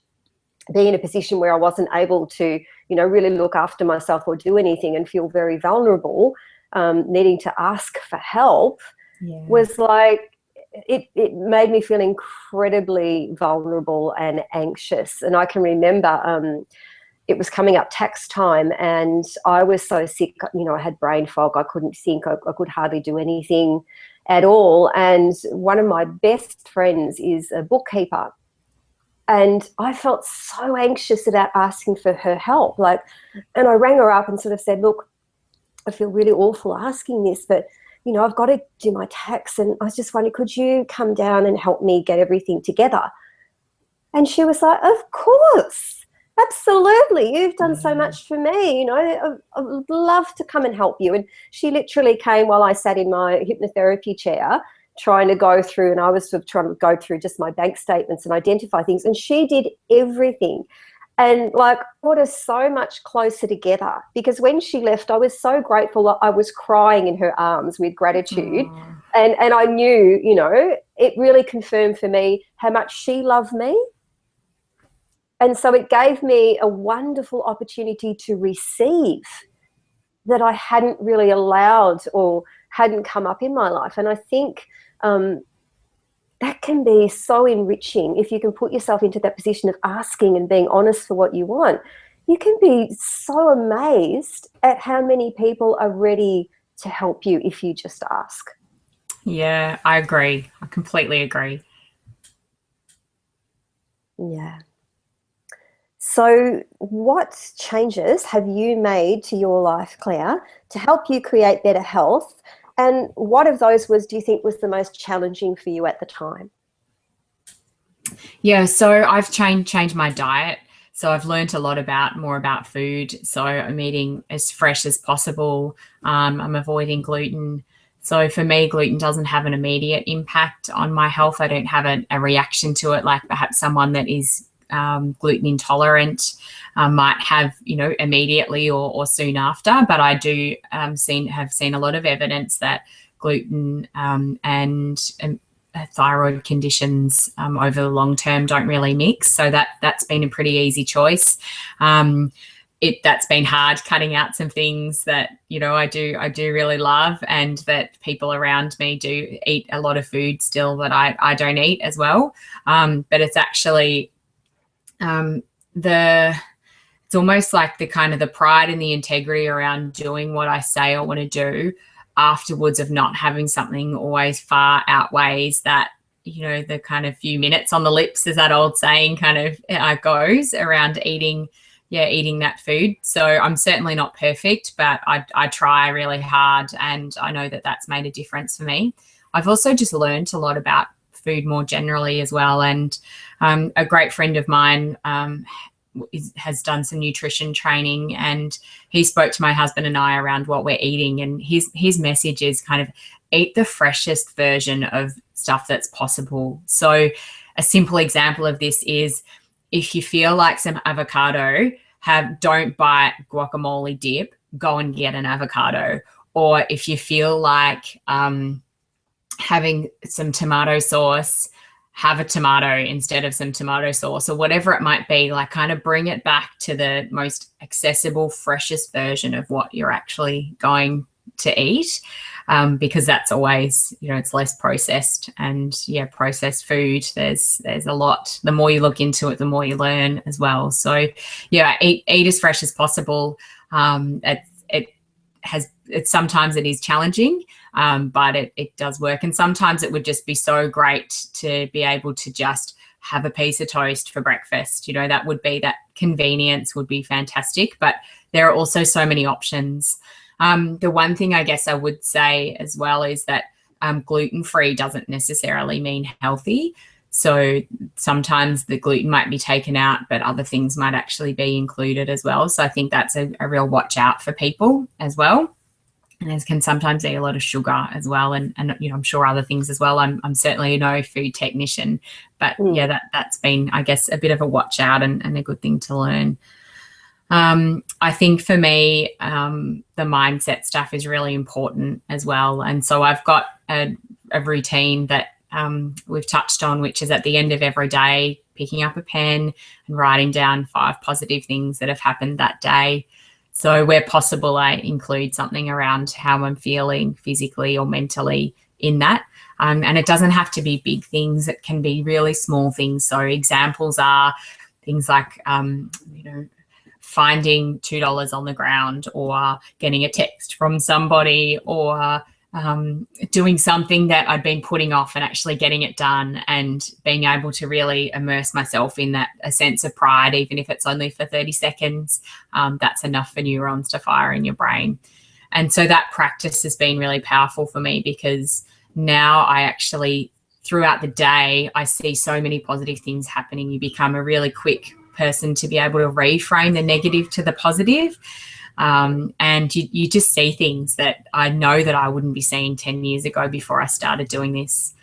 Be in a position where I wasn't able to, really look after myself or do anything, and feel very vulnerable. Needing to ask for help was like, it made me feel incredibly vulnerable and anxious. And I can remember it was coming up tax time, and I was so sick, I had brain fog. I couldn't think. I could hardly do anything at all. And one of my best friends is a bookkeeper. And I felt so anxious about asking for her help. And I rang her up and sort of said, look, I feel really awful asking this, but, I've got to do my tax. And I was just wondering, could you come down and help me get everything together? And she was like, of course, absolutely. You've done so much for me. I would love to come and help you. And she literally came while I sat in my hypnotherapy chair trying to go through, and I was sort of trying to go through just my bank statements and identify things. And she did everything. And brought us so much closer together, because when she left, I was so grateful. I was crying in her arms with gratitude. And I knew, it really confirmed for me how much she loved me. And so it gave me a wonderful opportunity to receive that I hadn't really allowed or hadn't come up in my life. And I think that can be so enriching if you can put yourself into that position of asking and being honest for what you want. You can be so amazed at how many people are ready to help you if you just ask. Yeah, I agree. I completely agree. Yeah. So what changes have you made to your life, Clare, to help you create better health? And what of those do you think was the most challenging for you at the time? Yeah, so I've changed my diet. So I've learned a lot more about food. So I'm eating as fresh as possible. I'm avoiding gluten. So for me, gluten doesn't have an immediate impact on my health. I don't have a reaction to it like perhaps someone that is gluten intolerant might have, immediately or soon after. But I do have seen a lot of evidence that gluten and thyroid conditions over the long term don't really mix. So that's been a pretty easy choice. That's been hard, cutting out some things that, I do really love, and that people around me do eat a lot of food still that I don't eat as well. But it's actually it's almost like the kind of the pride and the integrity around doing what I say I want to do afterwards, of not having something, always far outweighs that, the kind of few minutes on the lips, as that old saying kind of goes around eating that food. So I'm certainly not perfect, but I try really hard, and I know that that's made a difference for me. I've also just learned a lot about food more generally as well. And a great friend of mine has done some nutrition training, and he spoke to my husband and I around what we're eating. And his message is kind of eat the freshest version of stuff that's possible. So a simple example of this is, if you feel like some avocado, don't buy guacamole dip, go and get an avocado. Or if you feel like having some tomato sauce, have a tomato instead of some tomato sauce, or whatever it might be. Like, kind of bring it back to the most accessible, freshest version of what you're actually going to eat, because that's always, it's less processed. And processed food, there's a lot. The more you look into it, the more you learn as well. So eat as fresh as possible. Sometimes it is challenging, but it does work. And sometimes it would just be so great to be able to just have a piece of toast for breakfast. That convenience would be fantastic, but there are also so many options. The one thing I guess I would say as well is that gluten-free doesn't necessarily mean healthy. So sometimes the gluten might be taken out, but other things might actually be included as well. So I think that's a real watch out for people as well. And they can sometimes eat a lot of sugar as well, and I'm sure other things as well. I'm certainly no food technician, but that's been, I guess, a bit of a watch out and a good thing to learn. I think for me, the mindset stuff is really important as well. And so I've got a routine that we've touched on, which is at the end of every day, picking up a pen and writing down 5 positive things that have happened that day. So where possible, I include something around how I'm feeling physically or mentally in that. And it doesn't have to be big things. It can be really small things. So examples are things like, finding $2 on the ground, or getting a text from somebody, or doing something that I'd been putting off and actually getting it done, and being able to really immerse myself in that, a sense of pride, even if it's only for 30 seconds. That's enough for neurons to fire in your brain. And so that practice has been really powerful for me, because now I actually, throughout the day, I see so many positive things happening. You become a really quick person to be able to reframe the negative to the positive. And you just see things that I know that I wouldn't be seeing 10 years ago before I started doing this.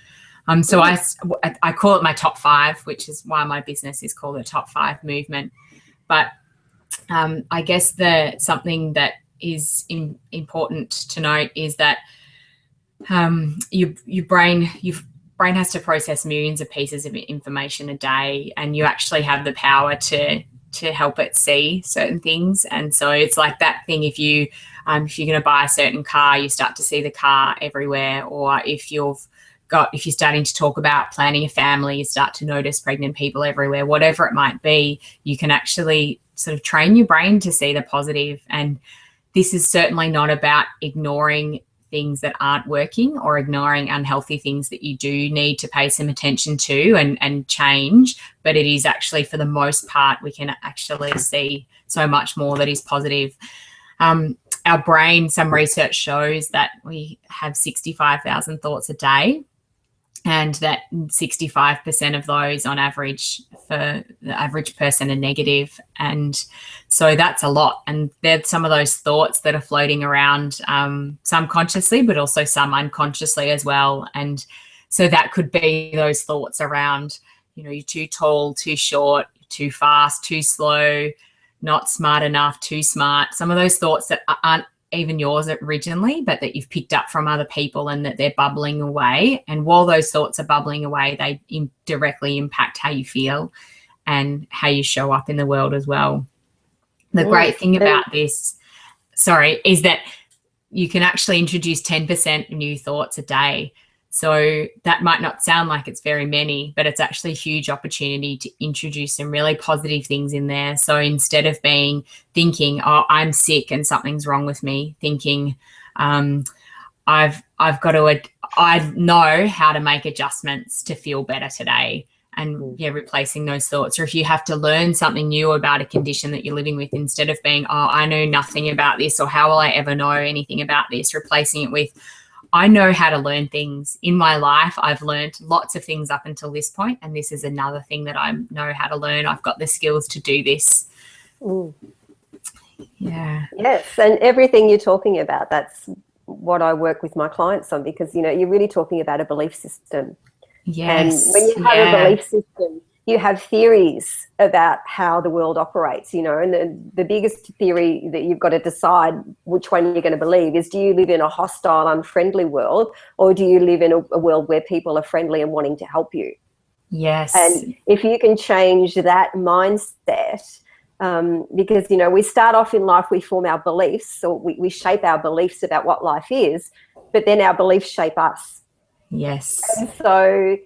So I call it my top 5, which is why my business is called the Top 5 Movement. But I guess something that is important to note is that your brain has to process millions of pieces of information a day, and you actually have the power to help it see certain things. And so it's like that thing, if you're going to buy a certain car, you start to see the car everywhere. Or if you're starting to talk about planning a family, you start to notice pregnant people everywhere. Whatever it might be, you can actually sort of train your brain to see the positive. And this is certainly not about ignoring things that aren't working or ignoring unhealthy things that you do need to pay some attention to and change. But it is actually, for the most part, we can actually see so much more that is positive. Our brain, some research shows that we have 65,000 thoughts a day, and that 65% of those on average for the average person are negative. And so that's a lot. And there's some of those thoughts that are floating around, some consciously, but also some unconsciously as well. And so that could be those thoughts around, you're too tall, too short, too fast, too slow, not smart enough, too smart. Some of those thoughts that aren't even yours originally, but that you've picked up from other people, and that they're bubbling away. And while those thoughts are bubbling away, they directly impact how you feel and how you show up in the world as well. The great thing about this, is that you can actually introduce 10% new thoughts a day. So that might not sound like it's very many, but it's actually a huge opportunity to introduce some really positive things in there. So instead of thinking, oh, I'm sick and something's wrong with me, thinking, I know how to make adjustments to feel better today. And replacing those thoughts. Or if you have to learn something new about a condition that you're living with, instead of being, oh, I know nothing about this, or how will I ever know anything about this, replacing it with, I know how to learn things in my life. I've learned lots of things up until this point, and this is another thing that I know how to learn. I've got the skills to do this. Yeah. Yes, and everything you're talking about, that's what I work with my clients on, because, you're really talking about a belief system. Yes. And when you have a belief system, you have theories about how the world operates, and the biggest theory that you've got to decide which one you're going to believe is, do you live in a hostile, unfriendly world, or do you live in a world where people are friendly and wanting to help you? Yes. And if you can change that mindset, because, we start off in life, we form our beliefs, or we shape our beliefs about what life is, but then our beliefs shape us. Yes. And so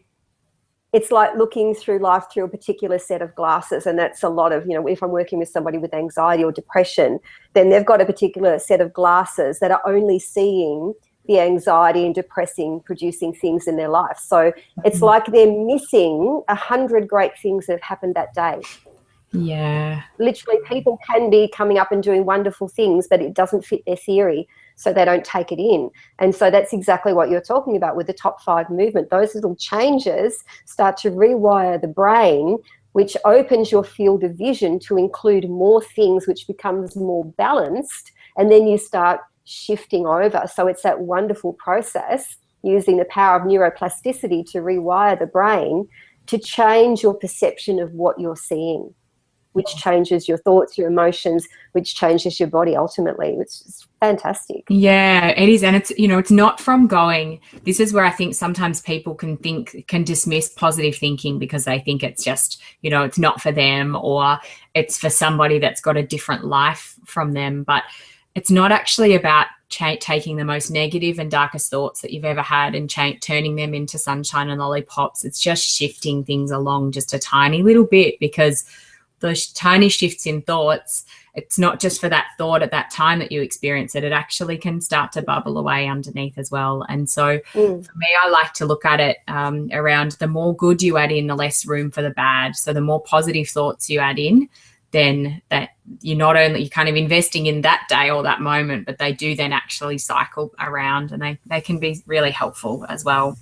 it's like looking through life through a particular set of glasses. And that's a lot of, if I'm working with somebody with anxiety or depression, then they've got a particular set of glasses that are only seeing the anxiety and depressing producing things in their life. So it's like they're missing 100 great things that have happened that day. Yeah. Literally, people can be coming up and doing wonderful things, but it doesn't fit their theory, so they don't take it in. And so that's exactly what you're talking about with the top 5 movement. Those little changes start to rewire the brain, which opens your field of vision to include more things, which becomes more balanced, and then you start shifting over. So it's that wonderful process using the power of neuroplasticity to rewire the brain to change your perception of what you're seeing, which changes your thoughts, your emotions, which changes your body ultimately, which is fantastic. Yeah, it is. And it's, it's not from going, this is where I think sometimes people can dismiss positive thinking because they think it's just, it's not for them, or it's for somebody that's got a different life from them. But it's not actually about taking the most negative and darkest thoughts that you've ever had and turning them into sunshine and lollipops. It's just shifting things along just a tiny little bit, because those tiny shifts in thoughts, it's not just for that thought at that time that you experience it. It actually can start to bubble away underneath as well. And so for me, I like to look at it around the more good you add in, the less room for the bad. So the more positive thoughts you add in, then that you're not only you're kind of investing in that day or that moment, but they do then actually cycle around, and they can be really helpful as well.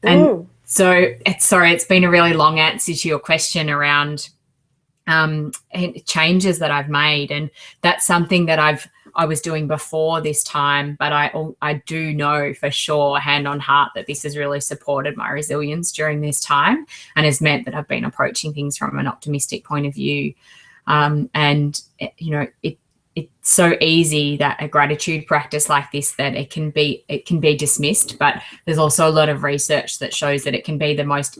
And so it's been a really long answer to your question around changes that I've made, and that's something that I was doing before this time, but I do know for sure, hand on heart, that this has really supported my resilience during this time and has meant that I've been approaching things from an optimistic point of view. And it's so easy that a gratitude practice like this, that it can be dismissed, but there's also a lot of research that shows that it can be the most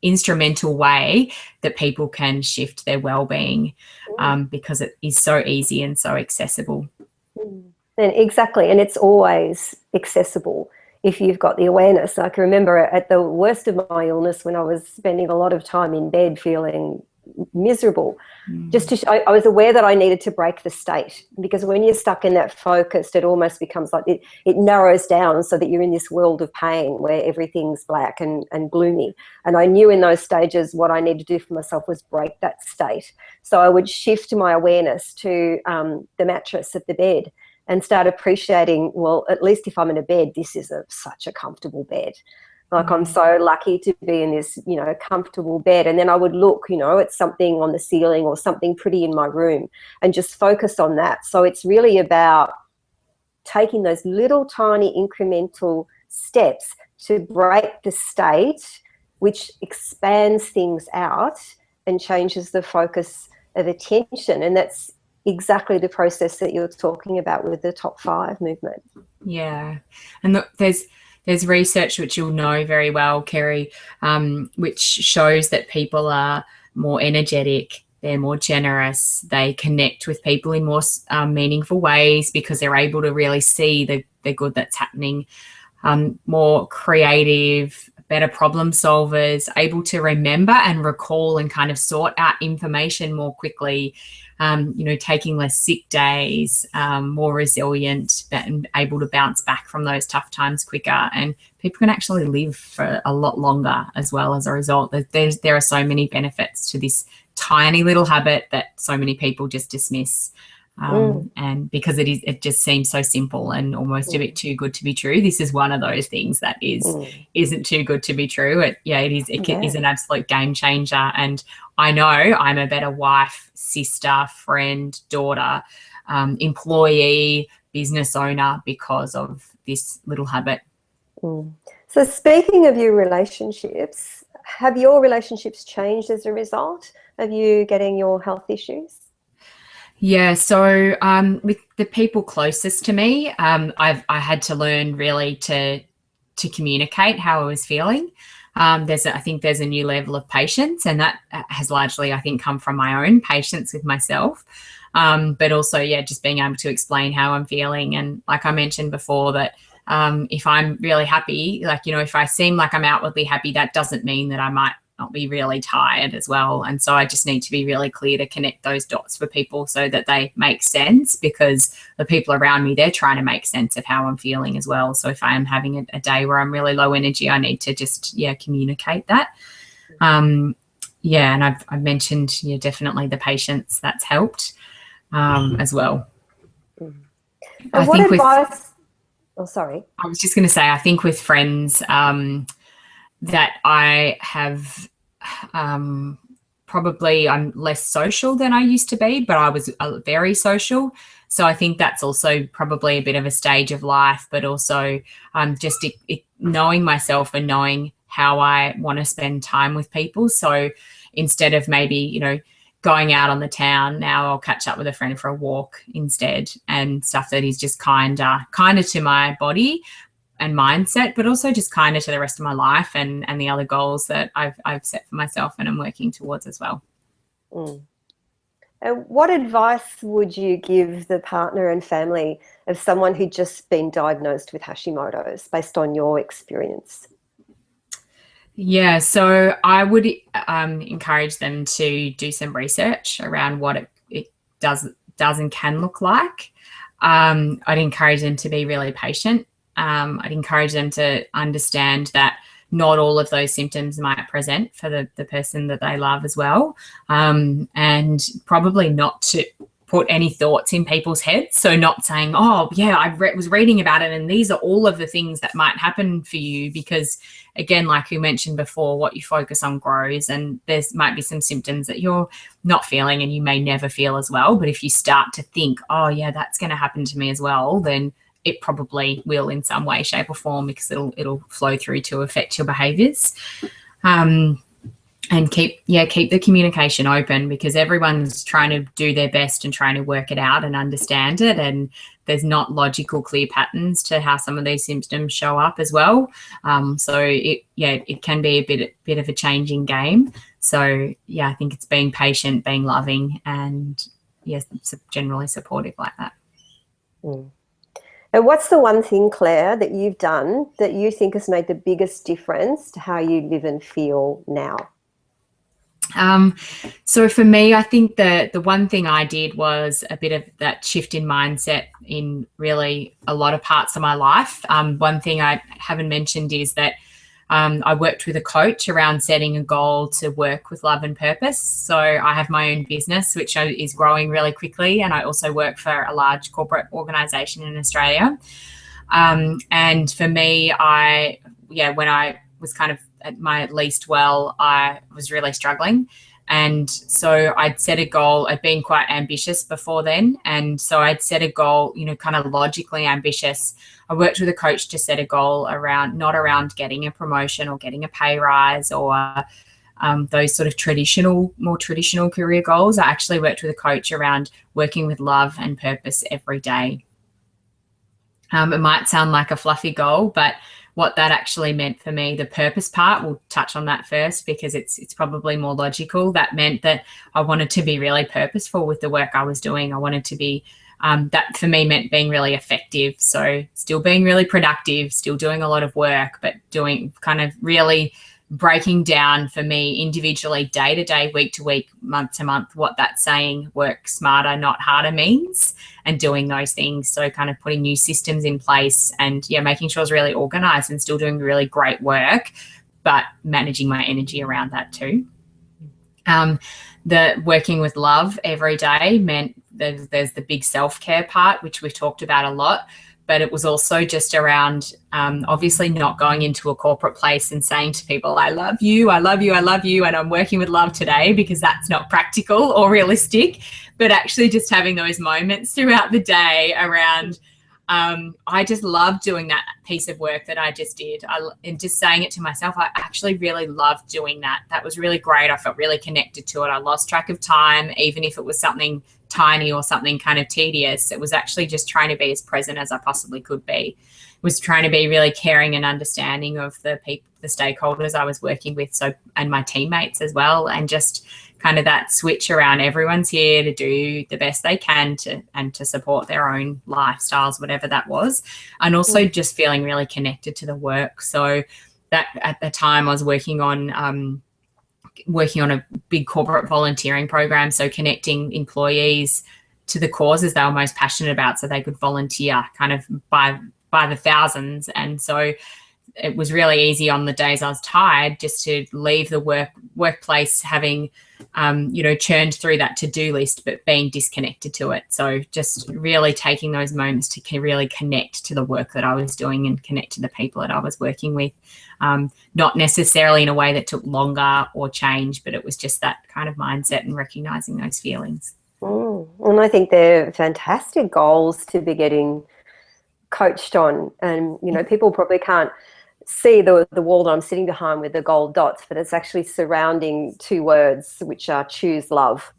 instrumental way that people can shift their well-being, because it is so easy and so accessible. And exactly, and it's always accessible if you've got the awareness. I can remember at the worst of my illness, when I was spending a lot of time in bed feeling miserable, I was aware that I needed to break the state, because when you're stuck in that focused, it almost becomes like it narrows down so that you're in this world of pain where everything's black and gloomy. And I knew in those stages what I needed to do for myself was break that state. So I would shift my awareness to the mattress at the bed and start appreciating, well, at least if I'm in a bed, this is such a comfortable bed. Like, I'm so lucky to be in this, comfortable bed. And then I would look, at something on the ceiling or something pretty in my room and just focus on that. So it's really about taking those little tiny incremental steps to break the state, which expands things out and changes the focus of attention. And that's exactly the process that you're talking about with the top 5 movement. Yeah. And there's research, which you'll know very well, Kerry, which shows that people are more energetic, they're more generous, they connect with people in more meaningful ways because they're able to really see the good that's happening, more creative, better problem solvers, able to remember and recall and kind of sort out information more quickly, taking less sick days, more resilient and able to bounce back from those tough times quicker. And people can actually live for a lot longer as well as a result. There are so many benefits to this tiny little habit that so many people just dismiss. And because it just seems so simple and almost a bit too good to be true. This is one of those things that isn't too good to be true. It is an absolute game changer. And I know I'm a better wife, sister, friend, daughter, employee, business owner because of this little habit. So speaking of your relationships, have your relationships changed as a result of you getting your health issues? Yeah, so with the people closest to me, I had to learn really to communicate how I was feeling. I think there's a new level of patience, and that has largely, I think, come from my own patience with myself. But also, yeah, just being able to explain how I'm feeling. And like I mentioned before, that if I'm really happy, like, you know, if I seem like I'm outwardly happy, that doesn't mean that I might not be really tired as well. And so I just need to be really clear to connect those dots for people so that they make sense, because the people around me, they're trying to make sense of how I'm feeling as well. So if I am having a day where I'm really low energy, I need to just, communicate that. And I've mentioned, definitely the patience, that's helped as well. And I what think advice? Oh, sorry. I was just going to say, I think with friends that I have, probably I'm less social than I used to be, but I was very social. So I think that's also probably a bit of a stage of life, but also just knowing myself and knowing how I want to spend time with people. So instead of maybe, going out on the town, now I'll catch up with a friend for a walk instead, and stuff that is just kinder to my body and mindset, but also just kinder to the rest of my life and the other goals that I've set for myself and I'm working towards as well. And what advice would you give the partner and family of someone who'd just been diagnosed with Hashimoto's, based on your experience? Yeah, so I would encourage them to do some research around what it does and can look like. I'd encourage them to be really patient. I'd encourage them to understand that not all of those symptoms might present for the person that they love as well, and probably not to put any thoughts in people's heads. So not saying, oh, yeah, I was reading about it and these are all of the things that might happen for you, because, again, like we mentioned before, what you focus on grows, and there might be some symptoms that you're not feeling and you may never feel as well. But if you start to think, oh, yeah, that's going to happen to me as well, then it probably will in some way, shape or form, because it'll flow through to affect your behaviours. And keep the communication open, because everyone's trying to do their best and trying to work it out and understand it. And there's not logical, clear patterns to how some of these symptoms show up as well. So it can be a bit of a changing game. So I think it's being patient, being loving, and generally supportive like that. And what's the one thing, Claire, that you've done that you think has made the biggest difference to how you live and feel now? So for me, I think the one thing I did was a bit of that shift in mindset in really a lot of parts of my life. One thing I haven't mentioned is that I worked with a coach around setting a goal to work with love and purpose. So I have my own business, which is growing really quickly, and I also work for a large corporate organisation in Australia. And for me, when I was kind of at my least well, I was really struggling. And so I'd set a goal. I'd been quite ambitious before then. And so I'd set a goal, kind of logically ambitious. I worked with a coach to set a goal not around getting a promotion or getting a pay rise or those sort of more traditional career goals. I actually worked with a coach around working with love and purpose every day. It might sound like a fluffy goal, but what that actually meant for me, the purpose part, we'll touch on that first because it's probably more logical. That meant that I wanted to be really purposeful with the work I was doing. I wanted to be, that for me meant being really effective. So still being really productive, still doing a lot of work, but doing kind of really breaking down for me individually, day to day, week to week, month to month, what that saying work smarter, not harder means, and doing those things. So kind of putting new systems in place and making sure I was really organized and still doing really great work, but managing my energy around that too. The working with love every day meant there's the big self-care part, which we've talked about a lot. But it was also just around obviously not going into a corporate place and saying to people, I love you, I love you, I love you, and I'm working with love today, because that's not practical or realistic, but actually just having those moments throughout the day around I just loved doing that piece of work that I just did. And just saying it to myself, I actually really loved doing that. That was really great. I felt really connected to it. I lost track of time, even if it was something tiny or something kind of tedious. It was actually just trying to be as present as I possibly could be. It was trying to be really caring and understanding of the people, the stakeholders I was working with, and my teammates as well, and just kind of that switch around everyone's here to do the best they can to support their own lifestyles, whatever that was, and also just feeling really connected to the work. So that at the time I was working on a big corporate volunteering program, so connecting employees to the causes they were most passionate about so they could volunteer kind of by the thousands. And so it was really easy on the days I was tired just to leave the workplace having, churned through that to-do list, but being disconnected to it. So just really taking those moments to really connect to the work that I was doing and connect to the people that I was working with. Not necessarily in a way that took longer or change, but it was just that kind of mindset and recognizing those feelings. And I think they're fantastic goals to be getting coached on. And, people probably can't see the wall that I'm sitting behind with the gold dots, but it's actually surrounding two words, which are choose love.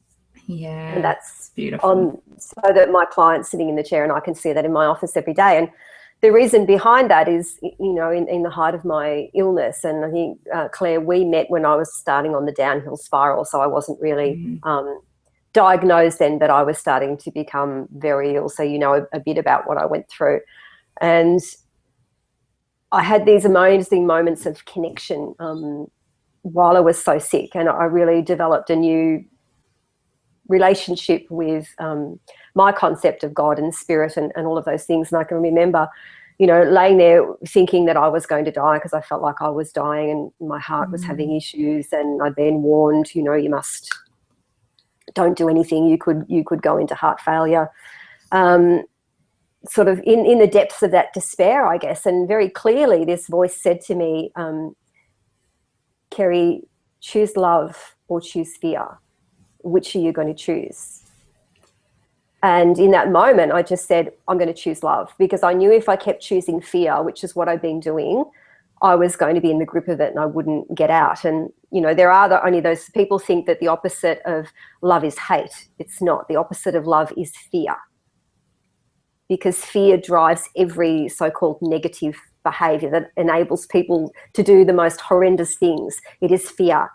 Yeah, and that's beautiful. So that my client's sitting in the chair and I can see that in my office every day. And the reason behind that is, in the height of my illness, and I think, Claire, we met when I was starting on the downhill spiral, so I wasn't really diagnosed then, but I was starting to become very ill. So a bit about what I went through. And I had these amazing moments of connection while I was so sick, and I really developed a new relationship with my concept of God and spirit and all of those things. And I can remember, laying there thinking that I was going to die because I felt like I was dying and my heart was having issues, and I'd been warned, don't do anything, you could go into heart failure. Sort of in the depths of that despair, I guess. And very clearly this voice said to me, Kerry, choose love or choose fear. Which are you going to choose? And in that moment, I just said, I'm going to choose love, because I knew if I kept choosing fear, which is what I've been doing, I was going to be in the grip of it and I wouldn't get out. And, there are only those people think that the opposite of love is hate. It's not. The opposite of love is fear. Because fear drives every so-called negative behavior that enables people to do the most horrendous things. It is fear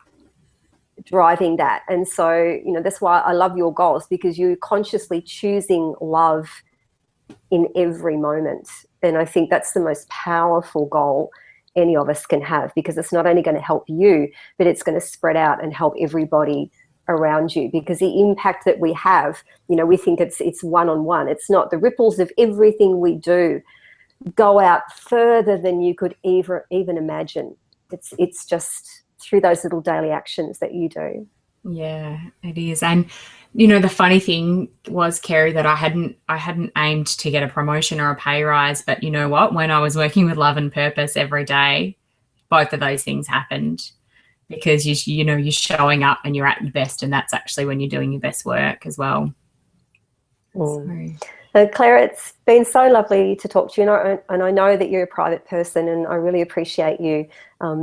driving that. And so, that's why I love your goals, because you're consciously choosing love in every moment. And I think that's the most powerful goal any of us can have, because it's not only going to help you, but it's going to spread out and help everybody around you. Because the impact that we have, we think it's one-on-one. It's not. The ripples of everything we do go out further than you could even imagine. It's just through those little daily actions that you do. Yeah, it is. And the funny thing was, Kerry, that I hadn't aimed to get a promotion or a pay rise, but you know what, when I was working with love and purpose every day, both of those things happened, because you're showing up and you're at your best, and that's actually when you're doing your best work as well. Claire, it's been so lovely to talk to you, and I know that you're a private person, and I really appreciate you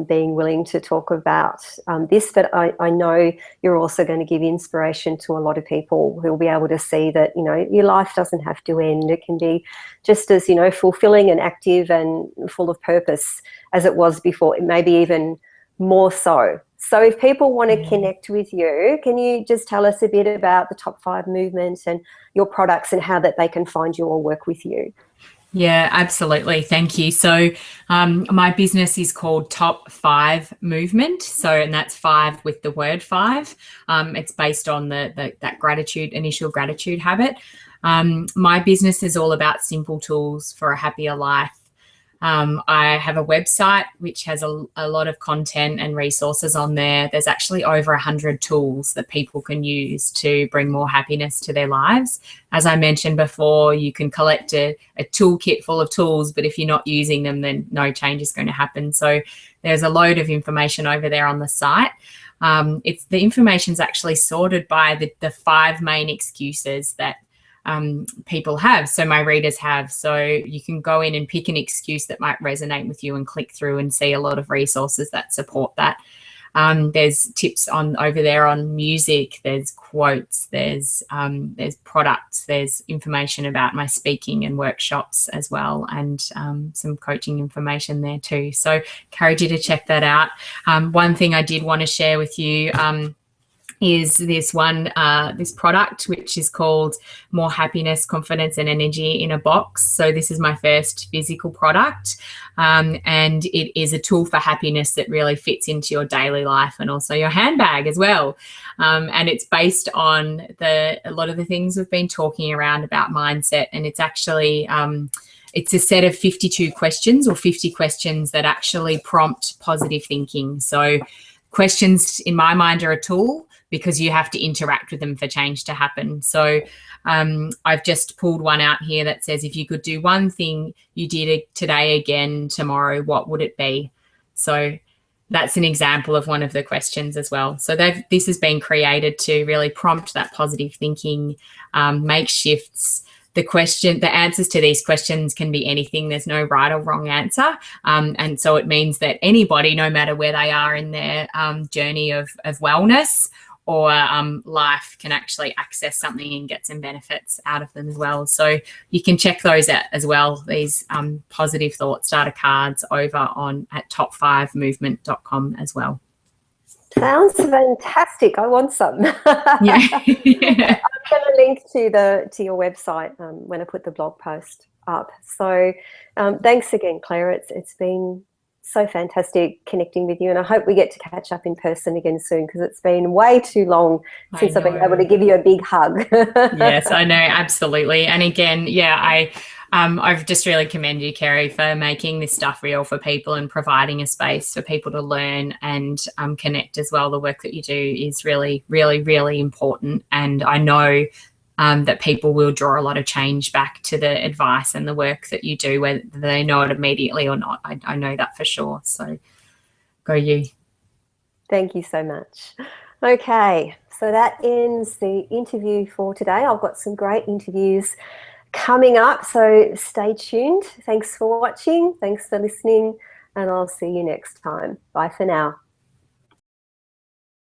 being willing to talk about this, but I know you're also going to give inspiration to a lot of people who will be able to see that, your life doesn't have to end. It can be just as, fulfilling and active and full of purpose as it was before, maybe even more so. So if people want to connect with you, can you just tell us a bit about the Top 5 movement and your products and how that they can find you or work with you? Yeah, absolutely. Thank you. So my business is called Top 5 Movement. So, and that's 5 with the word 5. It's based on that initial gratitude habit. My business is all about simple tools for a happier life. I have a website which has a lot of content and resources on there. There's actually over 100 tools that people can use to bring more happiness to their lives. As I mentioned before, you can collect a toolkit full of tools, but if you're not using them, then no change is going to happen. So there's a load of information over there on the site. The information's actually sorted by the 5 main excuses that people have, so my readers have. So you can go in and pick an excuse that might resonate with you and click through and see a lot of resources that support that. There's tips on over there on music, there's quotes, there's products, there's information about my speaking and workshops as well, and some coaching information there too. So encourage you to check that out. One thing I did want to share with you is this product, which is called More Happiness, Confidence and Energy in a Box. So this is my first physical product, and it is a tool for happiness that really fits into your daily life and also your handbag as well. And it's based on a lot of the things we've been talking around about mindset, and it's actually it's a set of 52 questions, or 50 questions that actually prompt positive thinking. So questions in my mind are a tool, because you have to interact with them for change to happen. So I've just pulled one out here that says, if you could do one thing you did today again tomorrow, what would it be? So that's an example of one of the questions as well. So this has been created to really prompt that positive thinking, make shifts. The answers to these questions can be anything. There's no right or wrong answer. And so it means that anybody, no matter where they are in their journey of wellness or life, can actually access something and get some benefits out of them as well. So you can check those out as well, these positive thought starter cards, over at top5movement.com as well. Sounds fantastic. I want some. Yeah. Yeah. I'm going to link to your website when I put the blog post up. So thanks again, Clare. It's been so fantastic connecting with you, and I hope we get to catch up in person again soon, because it's been way too long since I've been able to give you a big hug. Yes, I know, absolutely. And again, yeah, I've just really commend you, Kerry, for making this stuff real for people and providing a space for people to learn and connect as well. The work that you do is really, really, really important, and I know that people will draw a lot of change back to the advice and the work that you do, whether they know it immediately or not. I know that for sure. So go you. Thank you so much. Okay, so that ends the interview for today. I've got some great interviews coming up, so stay tuned. Thanks for watching. Thanks for listening, and I'll see you next time. Bye for now.